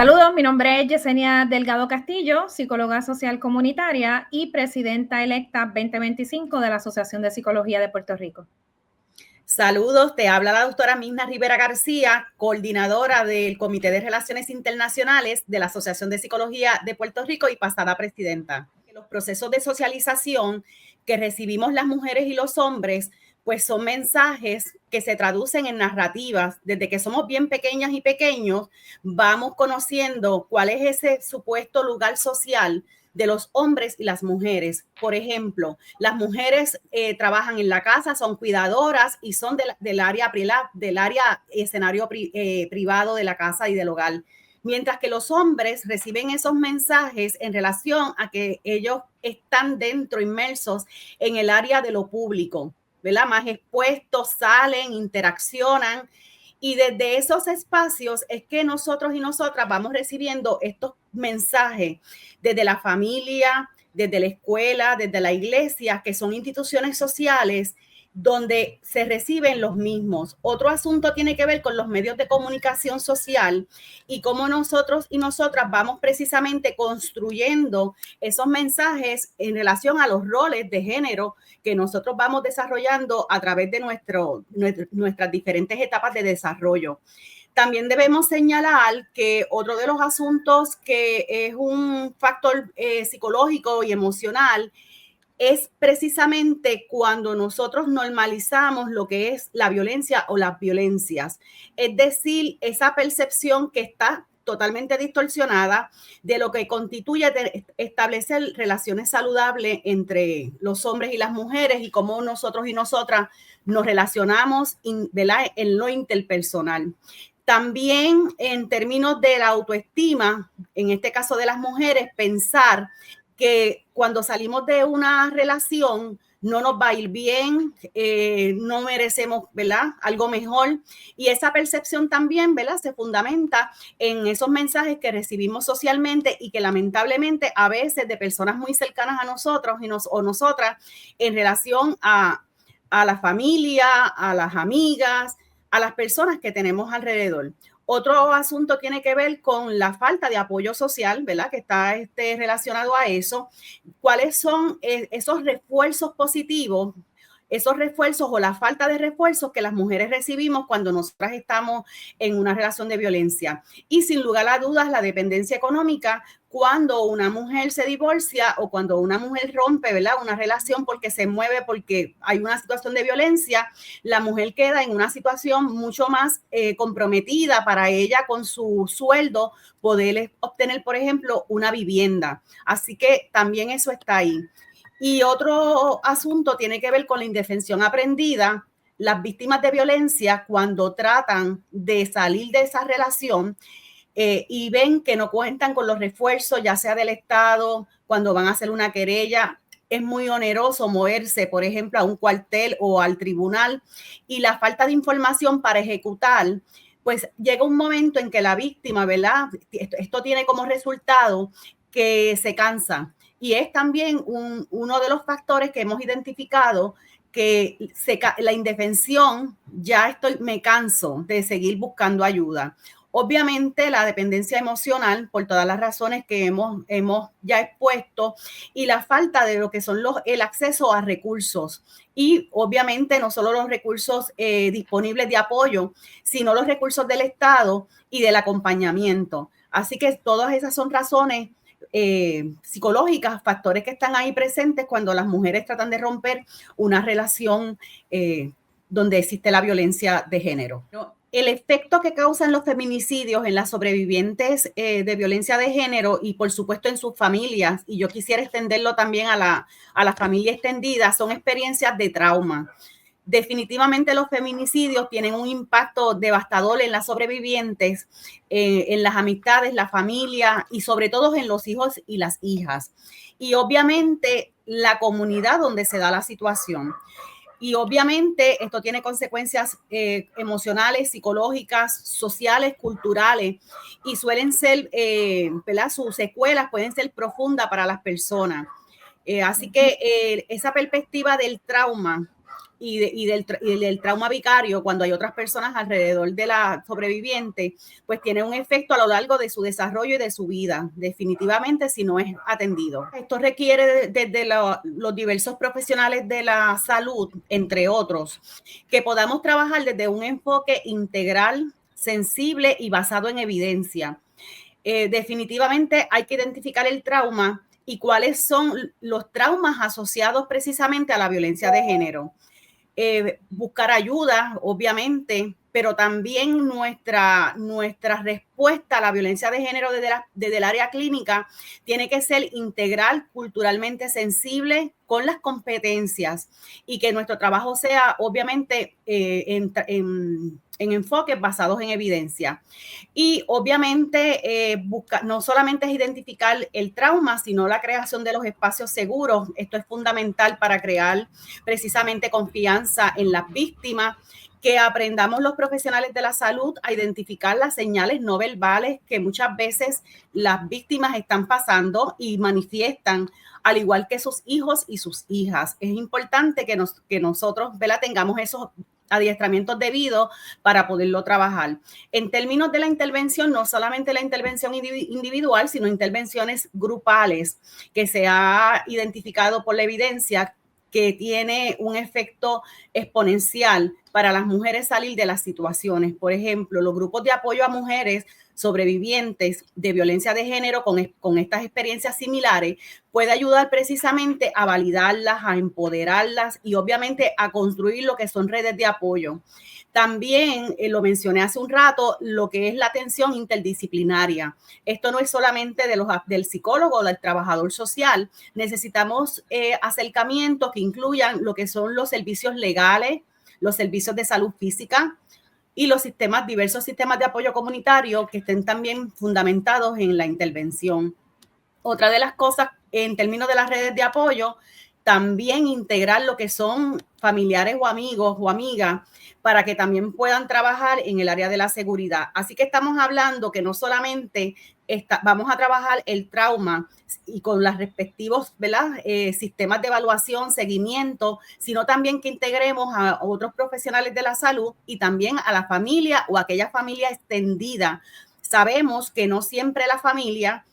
Saludos, mi nombre es Yesenia Delgado Castillo, psicóloga social comunitaria y presidenta electa 2025 de la Asociación de Psicología de Puerto Rico. Saludos, te habla la doctora Mirna Rivera García, coordinadora del Comité de Relaciones Internacionales de la Asociación de Psicología de Puerto Rico y pasada presidenta. Los procesos de socialización que recibimos las mujeres y los hombres, pues son mensajes que se traducen en narrativas. Desde que somos bien pequeñas y pequeños, vamos conociendo cuál es ese supuesto lugar social de los hombres y las mujeres. Por ejemplo, las mujeres trabajan en la casa, son cuidadoras y son del área escenario privado de la casa y del hogar. Mientras que los hombres reciben esos mensajes en relación a que ellos están dentro, inmersos en el área de lo público, ¿verdad? Más expuestos, salen, interaccionan. Y desde esos espacios es que nosotros y nosotras vamos recibiendo estos mensajes desde la familia, desde la escuela, desde la iglesia, que son instituciones sociales donde se reciben los mismos. Otro asunto tiene que ver con los medios de comunicación social y cómo nosotros y nosotras vamos precisamente construyendo esos mensajes en relación a los roles de género que nosotros vamos desarrollando a través de nuestras diferentes etapas de desarrollo. También debemos señalar que otro de los asuntos que es un factor psicológico y emocional es precisamente cuando nosotros normalizamos lo que es la violencia o las violencias. Es decir, esa percepción que está totalmente distorsionada de lo que constituye establecer relaciones saludables entre los hombres y las mujeres y cómo nosotros y nosotras nos relacionamos en lo interpersonal. También en términos de la autoestima, en este caso de las mujeres, pensar que cuando salimos de una relación no nos va a ir bien, no merecemos, ¿verdad?, algo mejor. Y esa percepción también, ¿verdad?, se fundamenta en esos mensajes que recibimos socialmente y que lamentablemente a veces de personas muy cercanas a nosotros o nosotras en relación a la familia, a las amigas, a las personas que tenemos alrededor. Otro asunto tiene que ver con la falta de apoyo social, ¿verdad?, que está relacionado a eso. ¿Cuáles son esos refuerzos positivos, esos refuerzos o la falta de refuerzos que las mujeres recibimos cuando nosotras estamos en una relación de violencia? Y sin lugar a dudas, la dependencia económica, cuando una mujer se divorcia o cuando una mujer rompe, ¿verdad?, una relación porque se mueve, porque hay una situación de violencia, la mujer queda en una situación mucho más comprometida para ella con su sueldo poder obtener, por ejemplo, una vivienda. Así que también eso está ahí. Y otro asunto tiene que ver con la indefensión aprendida. Las víctimas de violencia, cuando tratan de salir de esa relación, y ven que no cuentan con los refuerzos, ya sea del Estado, cuando van a hacer una querella, es muy oneroso moverse, por ejemplo, a un cuartel o al tribunal, y la falta de información para ejecutar, pues llega un momento en que la víctima, ¿verdad?, esto tiene como resultado que se cansa. Y es también uno de los factores que hemos identificado, que la indefensión, me canso de seguir buscando ayuda. Obviamente la dependencia emocional, por todas las razones que hemos ya expuesto, y la falta de lo que son el acceso a recursos. Y obviamente no solo los recursos disponibles de apoyo, sino los recursos del Estado y del acompañamiento. Así que todas esas son razones psicológicas, factores que están ahí presentes cuando las mujeres tratan de romper una relación donde existe la violencia de género. El efecto que causan los feminicidios en las sobrevivientes de violencia de género y por supuesto en sus familias, y yo quisiera extenderlo también a la familia extendida, son experiencias de trauma. Definitivamente los feminicidios tienen un impacto devastador en las sobrevivientes, en las amistades, la familia y sobre todo en los hijos y las hijas. Y obviamente la comunidad donde se da la situación. Y obviamente esto tiene consecuencias emocionales, psicológicas, sociales, culturales, y suelen ser, ¿verdad?, sus secuelas pueden ser profundas para las personas. Así que esa perspectiva del trauma y del trauma vicario, cuando hay otras personas alrededor de la sobreviviente, pues tiene un efecto a lo largo de su desarrollo y de su vida, definitivamente, si no es atendido. Esto requiere desde los diversos profesionales de la salud, entre otros, que podamos trabajar desde un enfoque integral, sensible y basado en evidencia. Definitivamente hay que identificar el trauma y cuáles son los traumas asociados precisamente a la violencia de género. Buscar ayuda, obviamente, pero también nuestra respuesta a la violencia de género desde el área clínica tiene que ser integral, culturalmente sensible, con las competencias, y que nuestro trabajo sea, obviamente, en enfoques basados en evidencia. Y obviamente no solamente es identificar el trauma, sino la creación de los espacios seguros. Esto es fundamental para crear precisamente confianza en las víctimas, que aprendamos los profesionales de la salud a identificar las señales no verbales que muchas veces las víctimas están pasando y manifiestan, al igual que sus hijos y sus hijas. Es importante que nosotros, ¿verdad?, tengamos esos adiestramientos debidos para poderlo trabajar. En términos de la intervención, no solamente la intervención individual, sino intervenciones grupales, que se ha identificado por la evidencia que tiene un efecto exponencial para las mujeres salir de las situaciones. Por ejemplo, los grupos de apoyo a mujeres sobrevivientes de violencia de género con estas experiencias similares puede ayudar precisamente a validarlas, a empoderarlas y obviamente a construir lo que son redes de apoyo. También, lo mencioné hace un rato, lo que es la atención interdisciplinaria. Esto no es solamente del psicólogo o del trabajador social. Necesitamos acercamientos que incluyan lo que son los servicios legales, los servicios de salud física y los diversos sistemas de apoyo comunitario que estén también fundamentados en la intervención. Otra de las cosas, en términos de las redes de apoyo, también integrar lo que son familiares o amigos o amigas para que también puedan trabajar en el área de la seguridad. Así que estamos hablando que no solamente vamos a trabajar el trauma y con los respectivos, ¿verdad?, sistemas de evaluación, seguimiento, sino también que integremos a otros profesionales de la salud y también a la familia o aquella familia extendida. Sabemos que no siempre la familia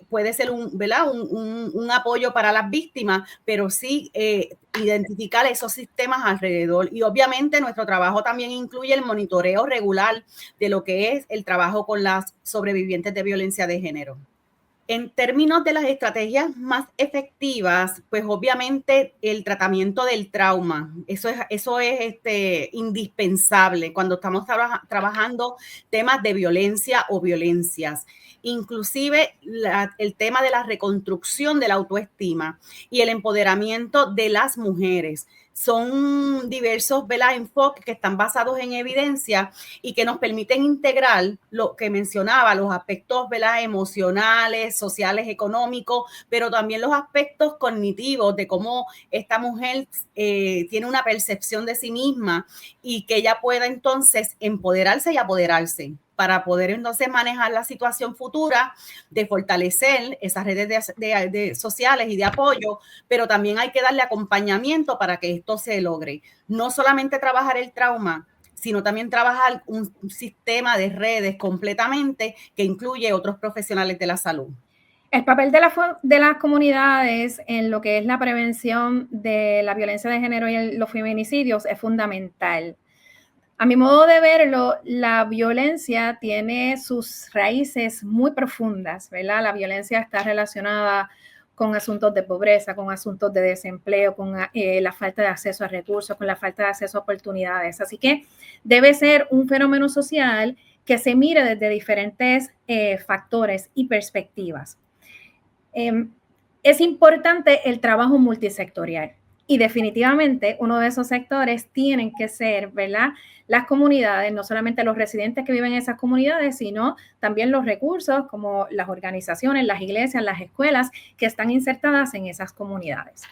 puede ser un apoyo para las víctimas, pero sí identificar esos sistemas alrededor. Y obviamente nuestro trabajo también incluye el monitoreo regular de lo que es el trabajo con las sobrevivientes de violencia de género. En términos de las estrategias más efectivas, pues obviamente el tratamiento del trauma, eso es indispensable cuando estamos trabajando temas de violencia o violencias. Inclusive el tema de la reconstrucción de la autoestima y el empoderamiento de las mujeres. Son diversos, ¿verdad?, enfoques que están basados en evidencia y que nos permiten integrar lo que mencionaba, los aspectos, ¿verdad?, emocionales, sociales, económicos, pero también los aspectos cognitivos de cómo esta mujer tiene una percepción de sí misma y que ella pueda entonces empoderarse y apoderarse para poder entonces manejar la situación futura, de fortalecer esas redes sociales y de apoyo, pero también hay que darle acompañamiento para que esto se logre. No solamente trabajar el trauma, sino también trabajar un sistema de redes completamente que incluye otros profesionales de la salud. El papel de las comunidades en lo que es la prevención de la violencia de género y los feminicidios es fundamental. A mi modo de verlo, la violencia tiene sus raíces muy profundas, ¿verdad? La violencia está relacionada con asuntos de pobreza, con asuntos de desempleo, con la falta de acceso a recursos, con la falta de acceso a oportunidades. Así que debe ser un fenómeno social que se mire desde diferentes factores y perspectivas. Es importante el trabajo multisectorial. Y definitivamente uno de esos sectores tienen que ser, ¿verdad?, las comunidades, no solamente los residentes que viven en esas comunidades, sino también los recursos como las organizaciones, las iglesias, las escuelas que están insertadas en esas comunidades.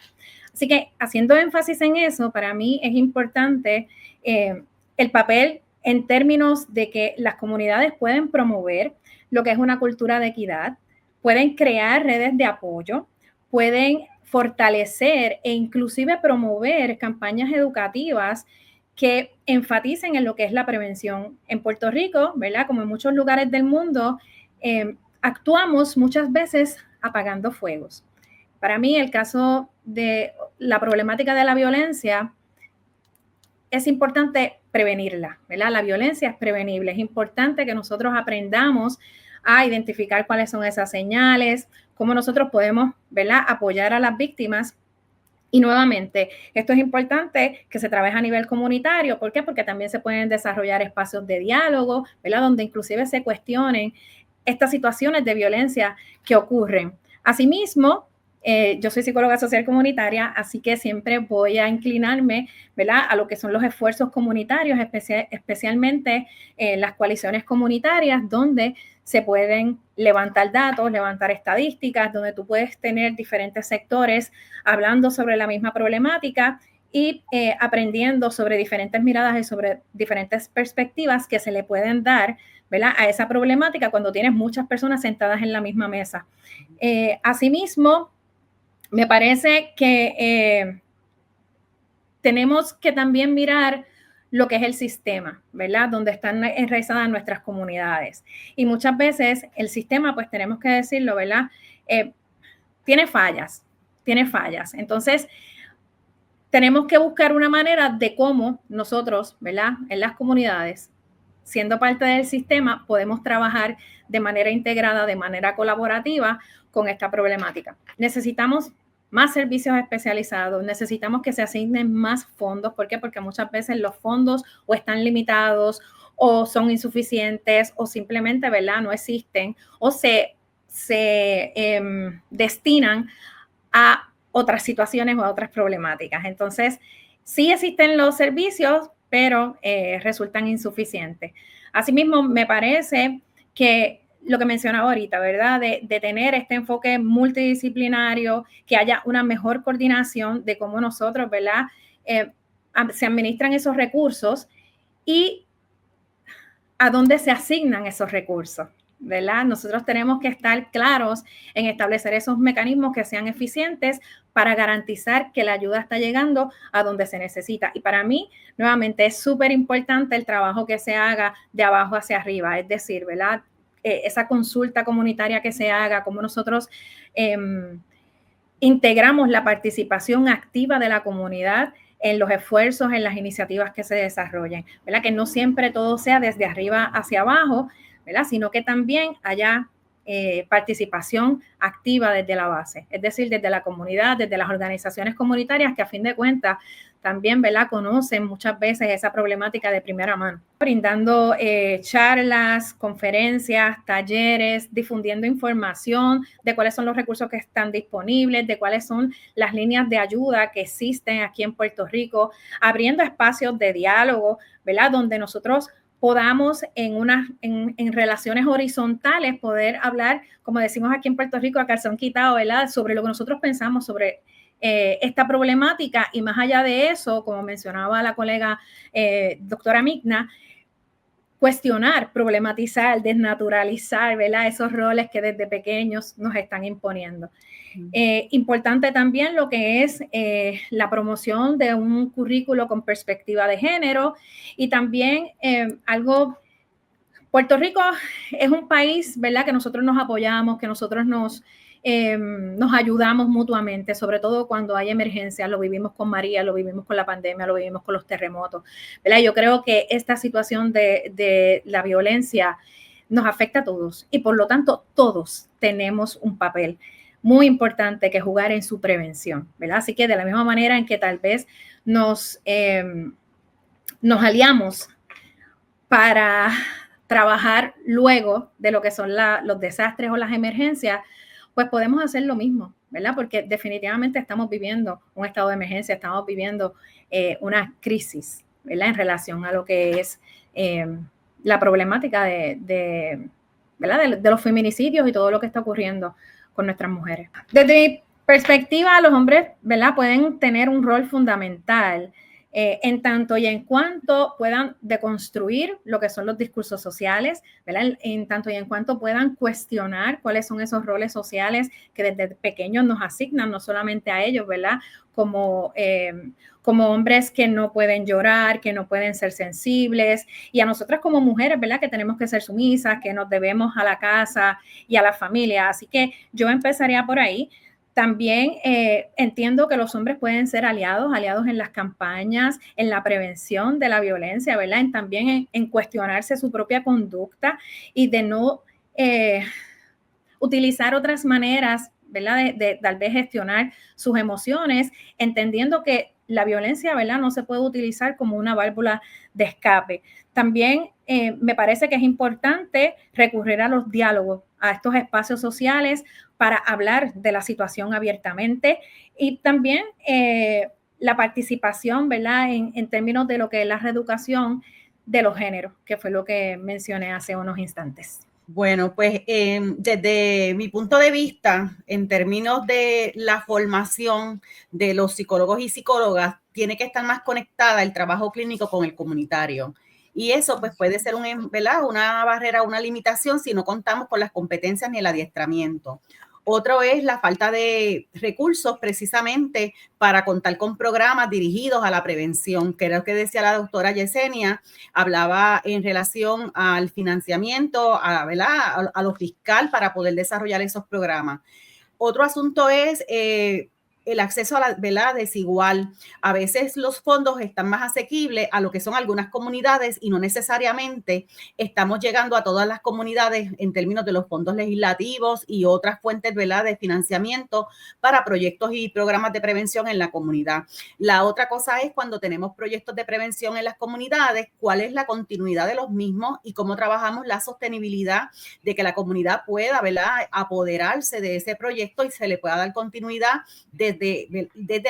Así que haciendo énfasis en eso, para mí es importante el papel en términos de que las comunidades pueden promover lo que es una cultura de equidad, pueden crear redes de apoyo, pueden fortalecer e inclusive promover campañas educativas que enfaticen en lo que es la prevención. En Puerto Rico, ¿verdad? Como en muchos lugares del mundo, actuamos muchas veces apagando fuegos. Para mí, el caso de la problemática de la violencia, es importante prevenirla, ¿verdad? La violencia es prevenible. Es importante que nosotros aprendamos a identificar cuáles son esas señales, cómo nosotros podemos, ¿verdad?, apoyar a las víctimas. Y nuevamente, esto es importante que se trabaje a nivel comunitario. ¿Por qué? Porque también se pueden desarrollar espacios de diálogo, ¿verdad?, donde inclusive se cuestionen estas situaciones de violencia que ocurren. Asimismo, yo soy psicóloga social comunitaria, así que siempre voy a inclinarme, ¿verdad?, a lo que son los esfuerzos comunitarios, especialmente las coaliciones comunitarias, donde se pueden levantar datos, levantar estadísticas, donde tú puedes tener diferentes sectores hablando sobre la misma problemática y aprendiendo sobre diferentes miradas y sobre diferentes perspectivas que se le pueden dar, ¿verdad?, a esa problemática cuando tienes muchas personas sentadas en la misma mesa. Asimismo, me parece que tenemos que también mirar lo que es el sistema, ¿verdad?, donde están enraizadas nuestras comunidades. Y muchas veces el sistema, pues tenemos que decirlo, ¿verdad?, tiene fallas. Entonces, tenemos que buscar una manera de cómo nosotros, ¿verdad?, en las comunidades, siendo parte del sistema, podemos trabajar de manera integrada, de manera colaborativa con esta problemática. Necesitamos más servicios especializados, necesitamos que se asignen más fondos. ¿Por qué? Porque muchas veces los fondos o están limitados o son insuficientes o simplemente, ¿verdad?, no existen o se destinan a otras situaciones o a otras problemáticas. Entonces, sí existen los servicios, pero resultan insuficientes. Asimismo, me parece que lo que mencionaba ahorita, ¿verdad?, de tener este enfoque multidisciplinario, que haya una mejor coordinación de cómo nosotros, ¿verdad?, se administran esos recursos y a dónde se asignan esos recursos, ¿verdad? Nosotros tenemos que estar claros en establecer esos mecanismos que sean eficientes para garantizar que la ayuda está llegando a donde se necesita. Y para mí, nuevamente, es súper importante el trabajo que se haga de abajo hacia arriba, es decir, ¿verdad?, esa consulta comunitaria que se haga, cómo nosotros integramos la participación activa de la comunidad en los esfuerzos, en las iniciativas que se desarrollen, ¿verdad? Que no siempre todo sea desde arriba hacia abajo, ¿verdad?, sino que también haya participación activa desde la base, es decir, desde la comunidad, desde las organizaciones comunitarias que a fin de cuentas también, ¿verdad?, conocen muchas veces esa problemática de primera mano, brindando charlas, conferencias, talleres, difundiendo información de cuáles son los recursos que están disponibles, de cuáles son las líneas de ayuda que existen aquí en Puerto Rico, abriendo espacios de diálogo, ¿verdad?, donde nosotros podamos en relaciones horizontales poder hablar, como decimos aquí en Puerto Rico, a calzón quitado, ¿verdad?, sobre lo que nosotros pensamos sobre esta problemática. Y más allá de eso, como mencionaba la colega doctora Migna, cuestionar, problematizar, desnaturalizar, ¿verdad?, esos roles que desde pequeños nos están imponiendo. Importante también lo que es la promoción de un currículo con perspectiva de género y también Puerto Rico es un país, ¿verdad?, que nosotros nos apoyamos, que nosotros nos ayudamos mutuamente, sobre todo cuando hay emergencias. Lo vivimos con María, lo vivimos con la pandemia, lo vivimos con los terremotos, ¿verdad? Yo creo que esta situación de la violencia nos afecta a todos y por lo tanto todos tenemos un papel muy importante que jugar en su prevención, ¿verdad? Así que de la misma manera en que tal vez nos aliamos para trabajar luego de lo que son los desastres o las emergencias, pues podemos hacer lo mismo, ¿verdad? Porque definitivamente estamos viviendo un estado de emergencia, estamos viviendo una crisis, ¿verdad?, en relación a lo que es la problemática de los feminicidios y todo lo que está ocurriendo con nuestras mujeres. Desde mi perspectiva, los hombres, ¿verdad?, pueden tener un rol fundamental en tanto y en cuanto puedan deconstruir lo que son los discursos sociales, ¿verdad? En tanto y en cuanto puedan cuestionar cuáles son esos roles sociales que desde pequeños nos asignan, no solamente a ellos, ¿verdad? Como hombres que no pueden llorar, que no pueden ser sensibles, y a nosotras como mujeres, ¿verdad? Que tenemos que ser sumisas, que nos debemos a la casa y a la familia. Así que yo empezaría por ahí. También entiendo que los hombres pueden ser aliados en las campañas, en la prevención de la violencia, ¿verdad? También en cuestionarse su propia conducta y de no utilizar otras maneras, ¿verdad? De tal vez gestionar sus emociones, entendiendo que la violencia, ¿verdad? No se puede utilizar como una válvula de escape. También me parece que es importante recurrir a los diálogos, a estos espacios sociales para hablar de la situación abiertamente y también la participación, ¿verdad? En términos de lo que es la reeducación de los géneros, que fue lo que mencioné hace unos instantes. Bueno, pues desde mi punto de vista, en términos de la formación de los psicólogos y psicólogas, tiene que estar más conectada el trabajo clínico con el comunitario. Y eso pues puede ser ¿verdad? Una barrera, una limitación si no contamos con las competencias ni el adiestramiento. Otro es la falta de recursos precisamente para contar con programas dirigidos a la prevención, que era lo que decía la doctora Yesenia, hablaba en relación al financiamiento, ¿verdad? A lo fiscal para poder desarrollar esos programas. Otro asunto es el acceso a la, ¿verdad? Desigual. A veces los fondos están más asequibles a lo que son algunas comunidades y no necesariamente estamos llegando a todas las comunidades en términos de los fondos legislativos y otras fuentes, ¿verdad? De financiamiento para proyectos y programas de prevención en la comunidad. La otra cosa es cuando tenemos proyectos de prevención en las comunidades, cuál es la continuidad de los mismos y cómo trabajamos la sostenibilidad de que la comunidad pueda, ¿verdad? Apoderarse de ese proyecto y se le pueda dar continuidad desde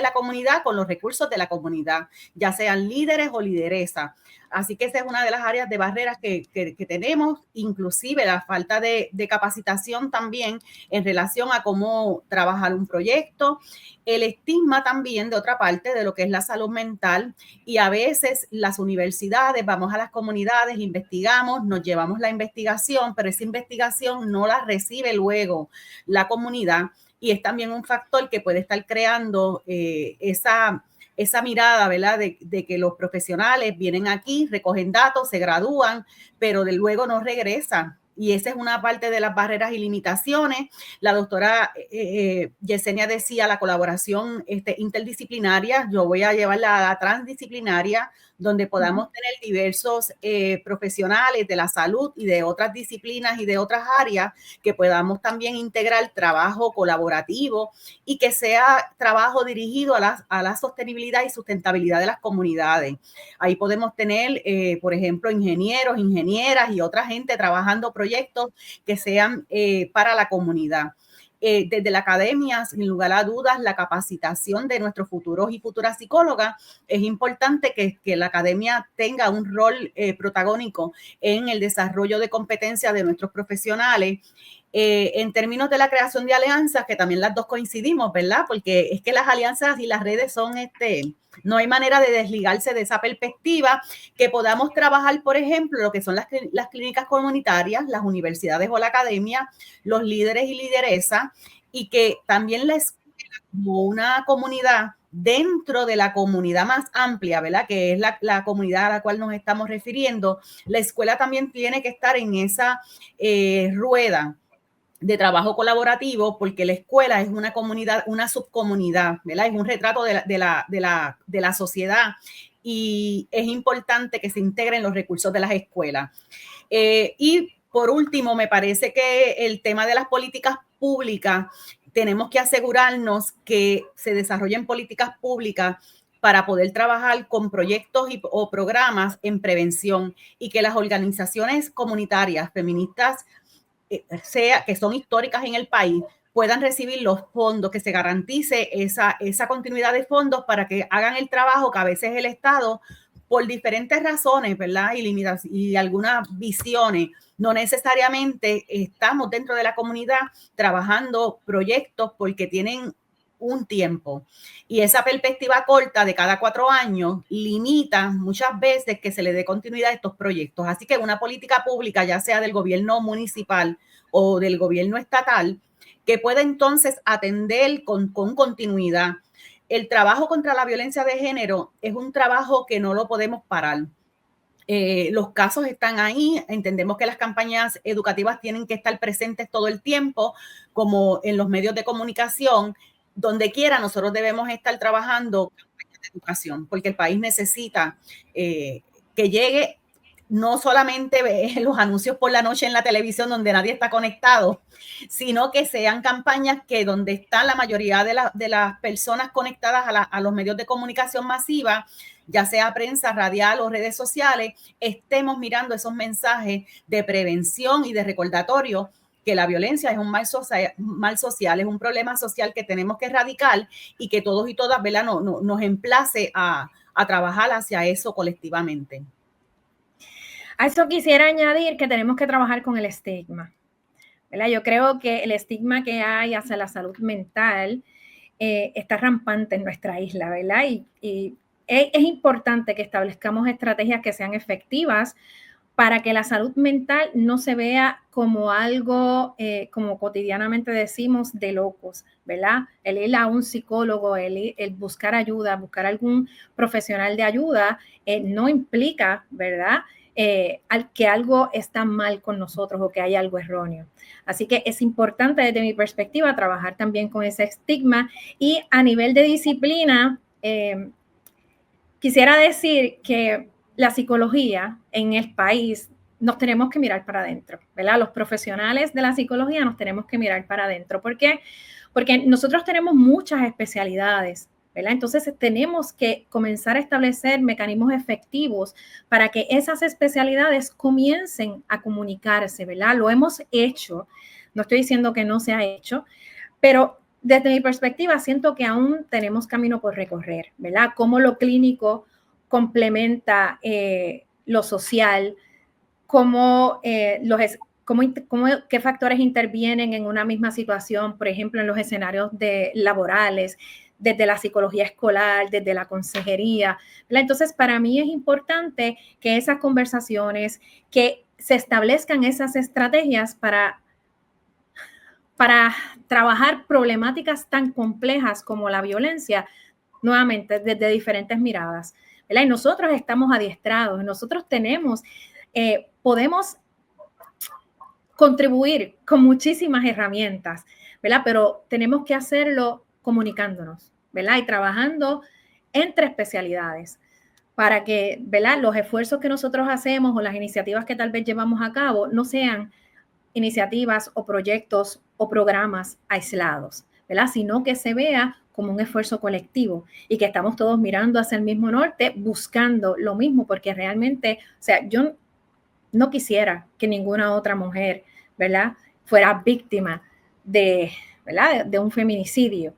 la comunidad con los recursos de la comunidad, ya sean líderes o lideresas. Así que esa es una de las áreas de barreras que tenemos, inclusive la falta de capacitación también en relación a cómo trabajar un proyecto, el estigma también de otra parte de lo que es la salud mental y a veces las universidades, vamos a las comunidades, investigamos, nos llevamos la investigación, pero esa investigación no la recibe luego la comunidad y es también un factor que puede estar creando esa mirada, ¿verdad? De que los profesionales vienen aquí, recogen datos, se gradúan, pero de luego no regresan. Y esa es una parte de las barreras y limitaciones. La doctora Yesenia decía la colaboración interdisciplinaria. Yo voy a llevarla a la transdisciplinaria, donde podamos tener diversos profesionales de la salud y de otras disciplinas y de otras áreas que podamos también integrar trabajo colaborativo y que sea trabajo dirigido a la sostenibilidad y sustentabilidad de las comunidades. Ahí podemos tener, por ejemplo, ingenieros, ingenieras y otra gente trabajando proyectos que sean para la comunidad. Desde la academia, sin lugar a dudas, la capacitación de nuestros futuros y futuras psicólogas, es importante que la academia tenga un rol protagónico en el desarrollo de competencias de nuestros profesionales. En términos de la creación de alianzas, que también las dos coincidimos, ¿verdad? Porque es que las alianzas y las redes son, no hay manera de desligarse de esa perspectiva, que podamos trabajar, por ejemplo, lo que son las clínicas comunitarias, las universidades o la academia, los líderes y lideresas, y que también la escuela como una comunidad dentro de la comunidad más amplia, ¿verdad? Que es la comunidad a la cual nos estamos refiriendo, la escuela también tiene que estar en esa rueda de trabajo colaborativo, porque la escuela es una comunidad, una subcomunidad, ¿verdad? Es un retrato de la sociedad y es importante que se integren los recursos de las escuelas. Y por último, me parece que el tema de las políticas públicas, tenemos que asegurarnos que se desarrollen políticas públicas para poder trabajar con proyectos o programas en prevención y que las organizaciones comunitarias feministas que son históricas en el país, puedan recibir los fondos, que se garantice esa continuidad de fondos para que hagan el trabajo que a veces el Estado, por diferentes razones, ¿verdad? Y algunas visiones, no necesariamente estamos dentro de la comunidad trabajando proyectos porque tienen un tiempo. Y esa perspectiva corta de cada 4 años limita muchas veces que se le dé continuidad a estos proyectos. Así que una política pública, ya sea del gobierno municipal o del gobierno estatal, que pueda entonces atender con continuidad. El trabajo contra la violencia de género es un trabajo que no lo podemos parar. Los casos están ahí, entendemos que las campañas educativas tienen que estar presentes todo el tiempo, como en los medios de comunicación, donde quiera nosotros debemos estar trabajando campañas de educación, porque el país necesita que llegue no solamente los anuncios por la noche en la televisión donde nadie está conectado, sino que sean campañas que donde está la mayoría de las personas conectadas a los medios de comunicación masiva, ya sea prensa, radial o redes sociales, estemos mirando esos mensajes de prevención y de recordatorio que la violencia es un mal social, es un problema social que tenemos que erradicar y que todos y todas, ¿verdad? Nos emplace a trabajar hacia eso colectivamente. A eso quisiera añadir que tenemos que trabajar con el estigma, ¿verdad? Yo creo que el estigma que hay hacia la salud mental está rampante en nuestra isla, ¿verdad? Y es importante que establezcamos estrategias que sean efectivas para que la salud mental no se vea como algo, como cotidianamente decimos, de locos, ¿verdad? El ir a un psicólogo, el buscar ayuda, buscar algún profesional de ayuda, no implica, ¿verdad?, que algo está mal con nosotros o que hay algo erróneo. Así que es importante desde mi perspectiva trabajar también con ese estigma y a nivel de disciplina, quisiera decir que la psicología en el país nos tenemos que mirar para adentro, ¿verdad? Los profesionales de la psicología nos tenemos que mirar para adentro. ¿Por qué? Porque nosotros tenemos muchas especialidades, ¿verdad? Entonces tenemos que comenzar a establecer mecanismos efectivos para que esas especialidades comiencen a comunicarse, ¿verdad? Lo hemos hecho, no estoy diciendo que no se ha hecho, pero desde mi perspectiva siento que aún tenemos camino por recorrer, ¿verdad? Cómo lo clínico complementa lo social, qué factores intervienen en una misma situación, por ejemplo, en los escenarios laborales, desde la psicología escolar, desde la consejería, ¿verdad? Entonces, para mí es importante que esas conversaciones, que se establezcan esas estrategias para trabajar problemáticas tan complejas como la violencia, nuevamente, desde diferentes miradas, ¿verdad? Y nosotros estamos adiestrados, nosotros podemos contribuir con muchísimas herramientas, ¿verdad? Pero tenemos que hacerlo comunicándonos, ¿verdad? Y trabajando entre especialidades para que, ¿verdad?, los esfuerzos que nosotros hacemos o las iniciativas que tal vez llevamos a cabo no sean iniciativas o proyectos o programas aislados, ¿verdad? Sino que se vea como un esfuerzo colectivo y que estamos todos mirando hacia el mismo norte, buscando lo mismo, porque realmente, o sea, yo no quisiera que ninguna otra mujer, ¿verdad?, fuera víctima ¿verdad?, de un feminicidio.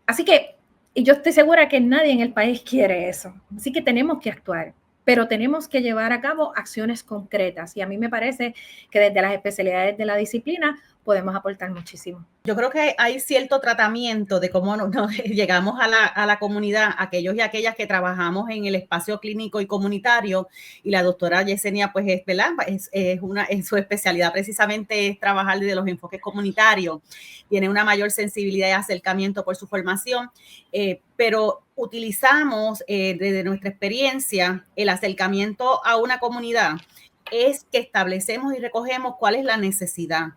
Así que, y yo estoy segura que nadie en el país quiere eso. Así que tenemos que actuar, pero tenemos que llevar a cabo acciones concretas. Y a mí me parece que desde las especialidades de la disciplina podemos aportar muchísimo. Yo creo que hay cierto tratamiento de cómo llegamos a la comunidad, aquellos y aquellas que trabajamos en el espacio clínico y comunitario, y la doctora Yesenia, pues, ¿verdad?, en su especialidad precisamente es trabajar desde los enfoques comunitarios, tiene una mayor sensibilidad y acercamiento por su formación, pero utilizamos desde nuestra experiencia el acercamiento a una comunidad, es que establecemos y recogemos cuál es la necesidad.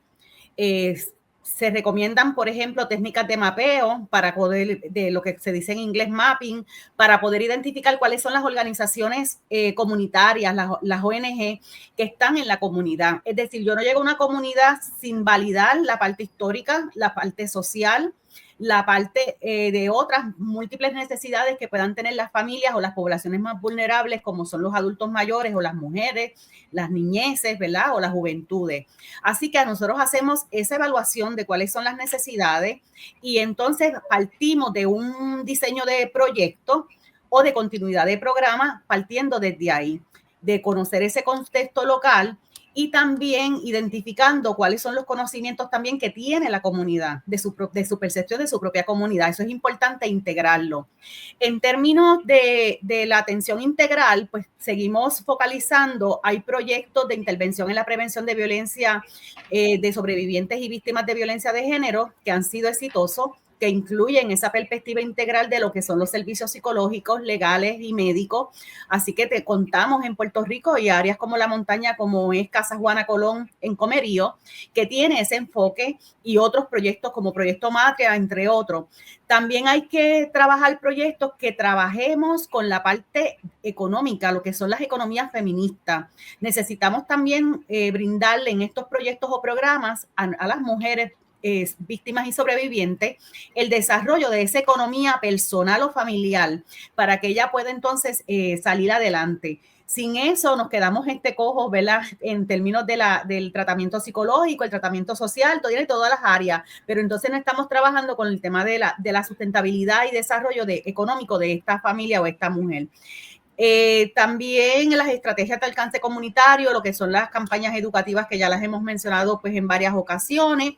Se recomiendan, por ejemplo, técnicas de mapeo para poder, de lo que se dice en inglés mapping, para poder identificar cuáles son las organizaciones comunitarias, las ONG que están en la comunidad. Es decir, yo no llego a una comunidad sin validar la parte histórica, la parte social, la parte de otras múltiples necesidades que puedan tener las familias o las poblaciones más vulnerables, como son los adultos mayores o las mujeres, las niñeces, ¿verdad?, o las juventudes. Así que nosotros hacemos esa evaluación de cuáles son las necesidades y entonces partimos de un diseño de proyecto o de continuidad de programa partiendo desde ahí, de conocer ese contexto local y también identificando cuáles son los conocimientos también que tiene la comunidad de su percepción de su propia comunidad. Eso es importante integrarlo. En términos de la atención integral, pues seguimos focalizando. Hay proyectos de intervención en la prevención de violencia de sobrevivientes y víctimas de violencia de género que han sido exitosos, que incluyen esa perspectiva integral de lo que son los servicios psicológicos, legales y médicos. Así que te contamos en Puerto Rico y áreas como la montaña, como es Casa Juana Colón en Comerío, que tiene ese enfoque, y otros proyectos como Proyecto Matria, entre otros. También hay que trabajar proyectos que trabajemos con la parte económica, lo que son las economías feministas. Necesitamos también brindarle en estos proyectos o programas a las mujeres víctimas y sobrevivientes, el desarrollo de esa economía personal o familiar para que ella pueda entonces salir adelante. Sin eso nos quedamos cojos, ¿verdad? En términos del tratamiento psicológico, el tratamiento social, todas las áreas, pero entonces no estamos trabajando con el tema de la sustentabilidad y desarrollo económico de esta familia o esta mujer. También las estrategias de alcance comunitario, lo que son las campañas educativas que ya las hemos mencionado pues en varias ocasiones.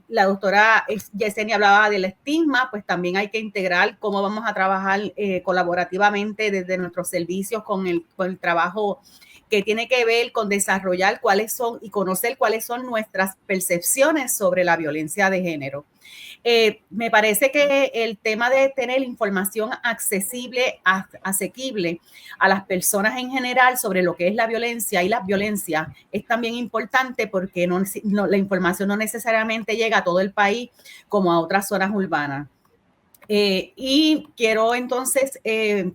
La doctora Yesenia hablaba del estigma, pues también hay que integrar cómo vamos a trabajar colaborativamente desde nuestros servicios con el trabajo que tiene que ver con desarrollar cuáles son y conocer cuáles son nuestras percepciones sobre la violencia de género. Me parece que el tema de tener información accesible, asequible a las personas en general sobre lo que es la violencia y las violencias es también importante, porque la información no necesariamente llega a todo el país como a otras zonas urbanas. Y quiero entonces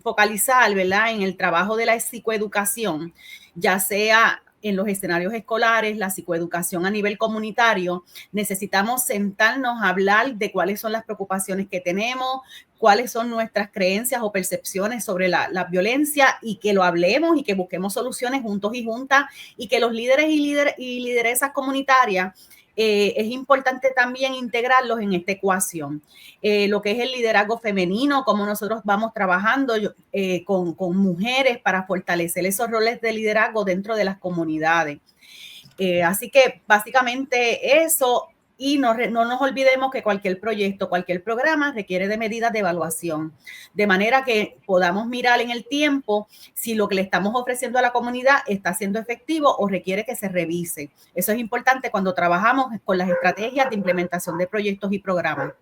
focalizar, ¿verdad?, en el trabajo de la psicoeducación, ya sea en los escenarios escolares, la psicoeducación a nivel comunitario. Necesitamos sentarnos a hablar de cuáles son las preocupaciones que tenemos, cuáles son nuestras creencias o percepciones sobre la violencia, y que lo hablemos y que busquemos soluciones juntos y juntas, y que los líderes y lideresas comunitarias es importante también integrarlos en esta ecuación. Lo que es el liderazgo femenino, cómo nosotros vamos trabajando con mujeres para fortalecer esos roles de liderazgo dentro de las comunidades. Así que básicamente eso. Y no nos olvidemos que cualquier proyecto, cualquier programa requiere de medidas de evaluación, de manera que podamos mirar en el tiempo si lo que le estamos ofreciendo a la comunidad está siendo efectivo o requiere que se revise. Eso es importante cuando trabajamos con las estrategias de implementación de proyectos y programas.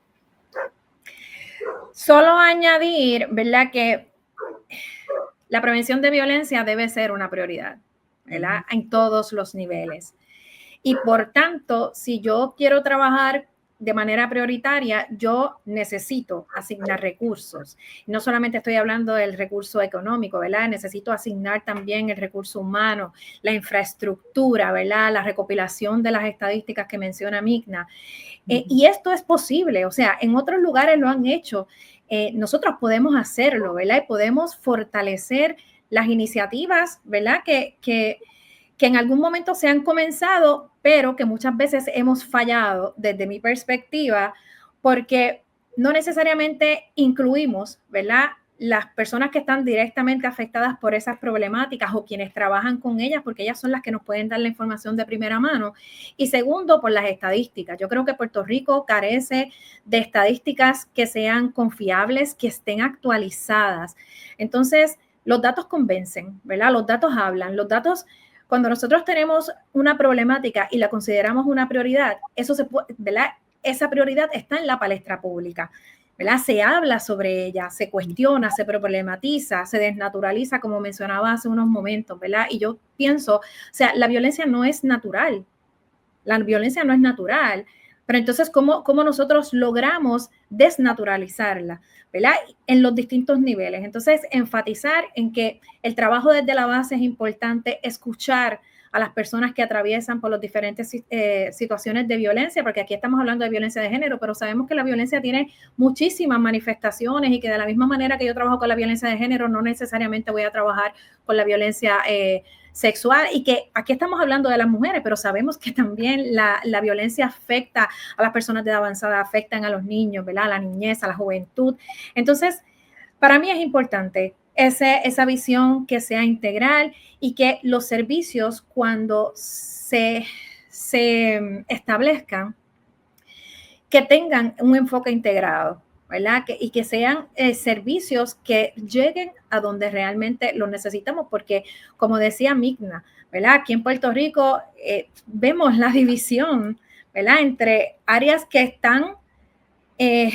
Solo añadir, ¿verdad?, que la prevención de violencia debe ser una prioridad, ¿verdad?, en todos los niveles. Y por tanto, si yo quiero trabajar de manera prioritaria, yo necesito asignar recursos. No solamente estoy hablando del recurso económico, ¿verdad? Necesito asignar también el recurso humano, la infraestructura, ¿verdad?, la recopilación de las estadísticas que menciona Migna. Y esto es posible, o sea, en otros lugares lo han hecho. Nosotros podemos hacerlo, ¿verdad? Y podemos fortalecer las iniciativas, ¿verdad?, que en algún momento se han comenzado, pero que muchas veces hemos fallado desde mi perspectiva, porque no necesariamente incluimos, ¿verdad?, las personas que están directamente afectadas por esas problemáticas o quienes trabajan con ellas, porque ellas son las que nos pueden dar la información de primera mano. Y segundo, por las estadísticas. Yo creo que Puerto Rico carece de estadísticas que sean confiables, que estén actualizadas. Entonces, los datos convencen, ¿verdad? Los datos hablan, los datos. Cuando nosotros tenemos una problemática y la consideramos una prioridad, eso se puede, ¿verdad?, esa prioridad está en la palestra pública, ¿verdad? Se habla sobre ella, se cuestiona, se problematiza, se desnaturaliza, como mencionaba hace unos momentos, ¿verdad? Y yo pienso, o sea, la violencia no es natural. La violencia no es natural. Pero entonces, ¿cómo nosotros logramos desnaturalizarla, ¿verdad?, en los distintos niveles? Entonces, enfatizar en que el trabajo desde la base es importante, escuchar a las personas que atraviesan por las diferentes situaciones de violencia, porque aquí estamos hablando de violencia de género, pero sabemos que la violencia tiene muchísimas manifestaciones y que de la misma manera que yo trabajo con la violencia de género, no necesariamente voy a trabajar con la violencia sexual, y que aquí estamos hablando de las mujeres, pero sabemos que también la violencia afecta a las personas de edad avanzada, afectan a los niños, ¿verdad?, a la niñez, a la juventud. Entonces, para mí es importante esa visión que sea integral y que los servicios cuando se establezcan, que tengan un enfoque integrado, ¿verdad? Y que sean servicios que lleguen a donde realmente lo necesitamos, porque como decía Migna, ¿verdad? Aquí en Puerto Rico vemos la división, ¿verdad? Entre áreas que están que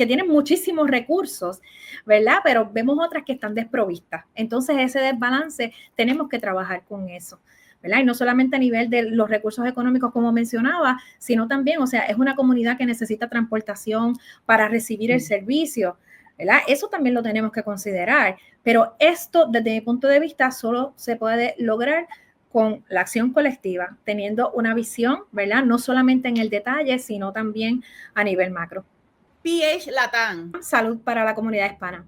tienen muchísimos recursos, ¿verdad? Pero vemos otras que están desprovistas. Entonces, ese desbalance tenemos que trabajar con eso, ¿verdad? Y no solamente a nivel de los recursos económicos, como mencionaba, sino también, o sea, es una comunidad que necesita transportación para recibir el servicio, ¿verdad? Eso también lo tenemos que considerar. Pero esto, desde mi punto de vista, solo se puede lograr con la acción colectiva, teniendo una visión, ¿verdad? No solamente en el detalle, sino también a nivel macro. PH Latam. Salud para la comunidad hispana.